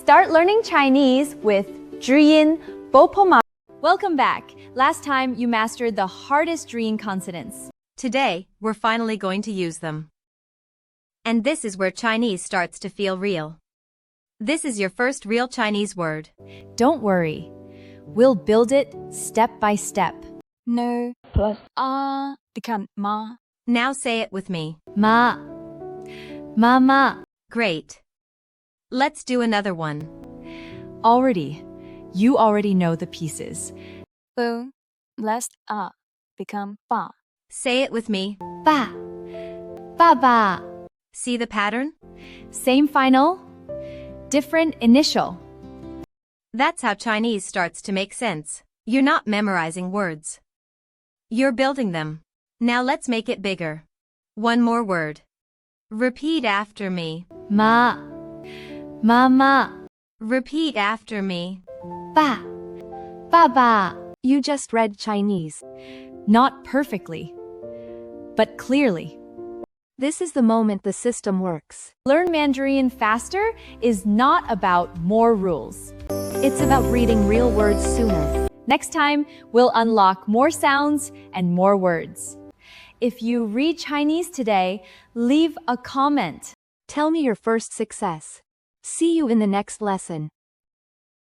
Start learning Chinese with Zhuyin Bopoma. Welcome back. Last time you mastered the hardest Zhuyin consonants. Today, we're finally going to use them. And this is where Chinese starts to feel real. This is your first real Chinese word. Don't worry. We'll build it step by step. No plus a become ma. Now say it with me. Ma. Mama. Great. Let's do another one. You already know the pieces. Bo plus a become ba. Say it with me. Ba. Ba ba. See the pattern? Same final, different initial. That's how Chinese starts to make sense. You're not memorizing words. You're building them. Now let's make it bigger. One more word. Repeat after me. Ma. Mama. Repeat after me. Ba. Ba ba. You just read Chinese. Not perfectly, but clearly. This is the moment the system works. Learn Mandarin faster is not about more rules. It's about reading real words sooner. Next time, we'll unlock more sounds and more words. If you read Chinese today, leave a comment. Tell me your first success. See you in the next lesson.